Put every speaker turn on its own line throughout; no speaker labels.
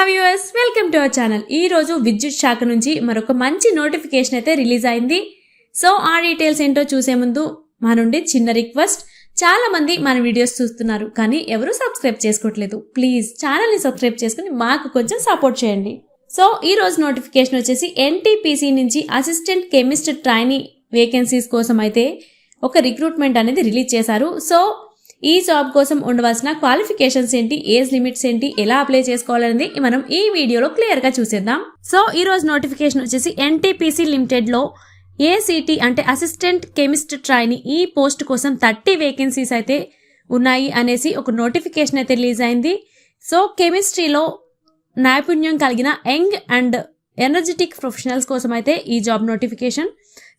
Viewers welcome to our channel. ఈ రోజు విద్యుత్ శాఖ నుంచి మరొక మంచి నోటిఫికేషన్ అయితే రిలీజ్ అయింది. సో ఆ డీటెయిల్స్ ఏంటో చూసే ముందు మా నుండి చిన్న రిక్వెస్ట్, చాలా మంది మన వీడియోస్ చూస్తున్నారు కానీ ఎవరు సబ్స్క్రైబ్ చేసుకోవట్లేదు. ప్లీజ్ ఛానల్ ని సబ్స్క్రైబ్ చేసుకుని మాకు కొంచెం సపోర్ట్ చేయండి. సో ఈ రోజు నోటిఫికేషన్ వచ్చేసి ఎన్టీపీసీ నుంచి అసిస్టెంట్ కెమిస్ట్ ట్రైనీ వేకెన్సీస్ కోసం అయితే ఒక రిక్రూట్మెంట్ అనేది రిలీజ్ చేశారు. సో ఈ జాబ్ కోసం ఉండవలసిన క్వాలిఫికేషన్స్ ఏంటి, ఏజ్ లిమిట్స్ ఏంటి, ఎలా అప్లై చేసుకోవాలనేది మనం ఈ వీడియోలో క్లియర్ గా చూసేద్దాం. సో ఈ రోజు నోటిఫికేషన్ వచ్చేసి ఎన్టీపీసీ లిమిటెడ్ లో ఏసీటీ అంటే అసిస్టెంట్ కెమిస్ట్ ట్రైనీ ఈ పోస్ట్ కోసం 30 వేకెన్సీస్ అయితే ఉన్నాయి అనేసి ఒక నోటిఫికేషన్ అయితే రిలీజ్ అయింది. సో కెమిస్ట్రీలో నైపుణ్యం కలిగిన యంగ్ అండ్ ఎనర్జెటిక్ ప్రొఫెషనల్స్ కోసం అయితే ఈ జాబ్ నోటిఫికేషన్.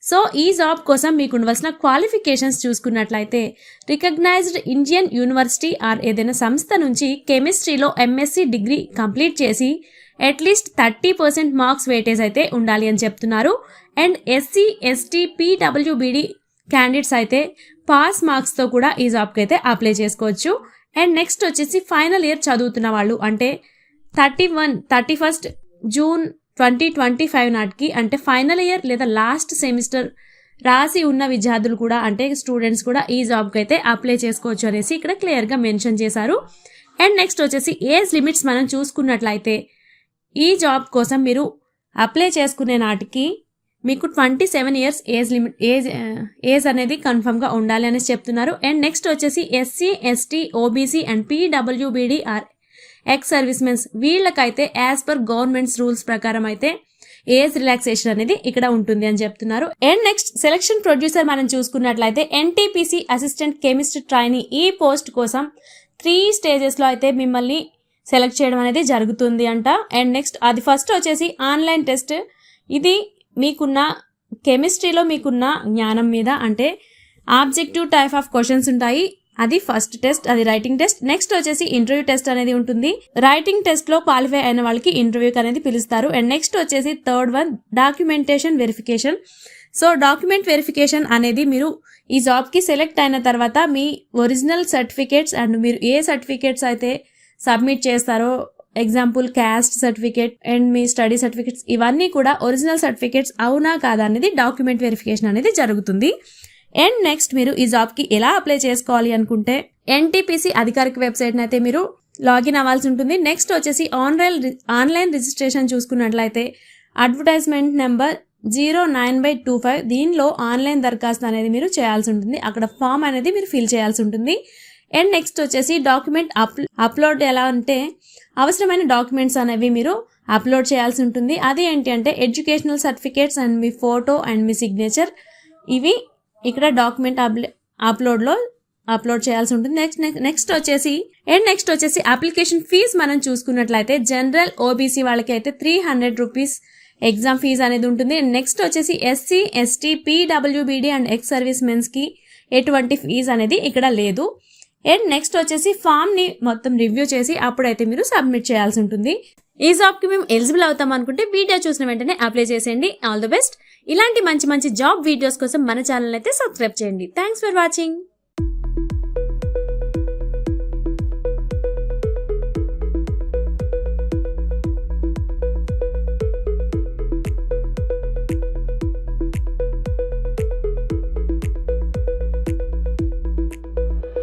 సో ఈ జాబ్ కోసం మీకు ఉండవలసిన క్వాలిఫికేషన్స్ చూసుకున్నట్లయితే రికగ్నైజ్డ్ ఇండియన్ యూనివర్సిటీ ఆర్ ఏదైనా సంస్థ నుంచి కెమిస్ట్రీలో ఎంఎస్సీ డిగ్రీ కంప్లీట్ చేసి అట్లీస్ట్ 30% మార్క్స్ వెయిటేజ్ అయితే ఉండాలి అని చెప్తున్నారు. And SC ST PWBD candidates అయితే పాస్ మార్క్స్తో కూడా ఈ జాబ్కి అయితే అప్లై చేసుకోవచ్చు. అండ్ నెక్స్ట్ వచ్చేసి ఫైనల్ ఇయర్ చదువుతున్న వాళ్ళు అంటే 31 జూన్ 2025 నాటికి అంటే ఫైనల్ ఇయర్ లేదా లాస్ట్ సెమిస్టర్ రాసి ఉన్న విద్యార్థులు కూడా అంటే స్టూడెంట్స్ కూడా ఈ జాబ్కి అయితే అప్లై చేసుకోవచ్చు అనేసి ఇక్కడ క్లియర్గా మెన్షన్ చేశారు. అండ్ నెక్స్ట్ వచ్చేసి ఏజ్ లిమిట్స్ మనం చూసుకున్నట్లయితే ఈ జాబ్ కోసం మీరు అప్లై చేసుకునే నాటికి మీకు 27 ఇయర్స్ ఏజ్ అనేది కన్ఫర్మ్గా ఉండాలి అనేసి చెప్తున్నారు. అండ్ నెక్స్ట్ వచ్చేసి ఎస్సీ ఎస్టీ ఓబీసీ అండ్ పీడబ్ల్యూబీడీ ఆర్ ఎక్స్ సర్వీస్ మెన్స్ వీళ్ళకైతే యాజ్ పర్ గవర్నమెంట్స్ రూల్స్ ప్రకారం అయితే ఏజ్ రిలాక్సేషన్ అనేది ఇక్కడ ఉంటుంది అని చెప్తున్నారు. అండ్ నెక్స్ట్ సెలక్షన్ ప్రొడ్యూసర్ మనం చూసుకున్నట్లయితే ఎన్టీపీసీ అసిస్టెంట్ కెమిస్ట్ ట్రైనీ ఈ పోస్ట్ కోసం 3 స్టేజెస్లో అయితే మిమ్మల్ని సెలెక్ట్ చేయడం అనేది జరుగుతుంది అంట. అండ్ నెక్స్ట్ అది ఫస్ట్ వచ్చేసి ఆన్లైన్ టెస్ట్. ఇది మీకున్న కెమిస్ట్రీలో మీకున్న జ్ఞానం మీద అంటే ఆబ్జెక్టివ్ టైప్ ఆఫ్ క్వశ్చన్స్ ఉంటాయి. అది ఫస్ట్ టెస్ట్, అది రైటింగ్ టెస్ట్. నెక్స్ట్ వచ్చేసి ఇంటర్వ్యూ టెస్ట్ అనేది ఉంటుంది. రైటింగ్ టెస్ట్ లో క్వాలిఫై అయిన వాళ్ళకి ఇంటర్వ్యూకి అనేది పిలుస్తారు. అండ్ నెక్స్ట్ వచ్చేసి third one documentation verification. So document verification అనేది మీరు ఈ జాబ్ కి సెలెక్ట్ అయిన తర్వాత మీ ఒరిజినల్ సర్టిఫికేట్స్ అండ్ మీరు ఏ సర్టిఫికేట్స్ అయితే సబ్మిట్ చేస్తారో, example caste certificate and me study certificates ఇవన్నీ కూడా ఒరిజినల్ సర్టిఫికేట్స్ అవునా కాదా అనేది డాక్యుమెంట్ వెరిఫికేషన్ అనేది జరుగుతుంది. అండ్ నెక్స్ట్ మీరు ఈ జాబ్ కి ఎలా అప్లై చేసుకోవాలి అనుకుంటే ఎన్టీపీసీ అధికారిక వెబ్సైట్ అయితే మీరు లాగిన్ అవ్వాల్సి ఉంటుంది. నెక్స్ట్ వచ్చేసి ఆన్లైన్ రిజిస్ట్రేషన్ చూసుకున్నట్లయితే అడ్వర్టైజ్మెంట్ నెంబర్ 09/25 దీనిలో ఆన్లైన్ దరఖాస్తు అనేది మీరు చేయాల్సి ఉంటుంది. అక్కడ ఫామ్ అనేది మీరు ఫిల్ చేయాల్సి ఉంటుంది. అండ్ నెక్స్ట్ వచ్చేసి డాక్యుమెంట్ అప్లోడ్ ఎలా అంటే అవసరమైన డాక్యుమెంట్స్ అనేవి మీరు అప్లోడ్ చేయాల్సి ఉంటుంది. అది ఏంటి అంటే educational certificates and me photo and me signature ఇవి ఇక్కడ డాక్యుమెంట్ అప్లోడ్లో అప్లోడ్ చేయాల్సి ఉంటుంది. నెక్స్ట్ వచ్చేసి అప్లికేషన్ ఫీజ్ మనం చూసుకున్నట్లయితే జనరల్ ఓబీసీ వాళ్ళకి అయితే 300 రూపీస్ ఎగ్జామ్ ఫీజ్ అనేది ఉంటుంది. నెక్స్ట్ వచ్చేసి SC ST PWBD and ex service mens కి ఎటువంటి ఫీజ్ అనేది ఇక్కడ లేదు. అండ్ నెక్స్ట్ వచ్చేసి ఫామ్ ని మొత్తం రివ్యూ చేసి అప్పుడైతే మీరు సబ్మిట్ చేయాల్సి ఉంటుంది. ఈ జాబ్ కి మేము ఎలిజిబుల్ అవుతాం అనుకుంటే వీడియో చూసిన వెంటనే అప్లై చేసేయండి. All the best. ఇలాంటి మంచి జాబ్ వీడియోస్ కోసం మన ఛానల్ అయితే సబ్స్క్రైబ్ చేయండి. Thanks for watching.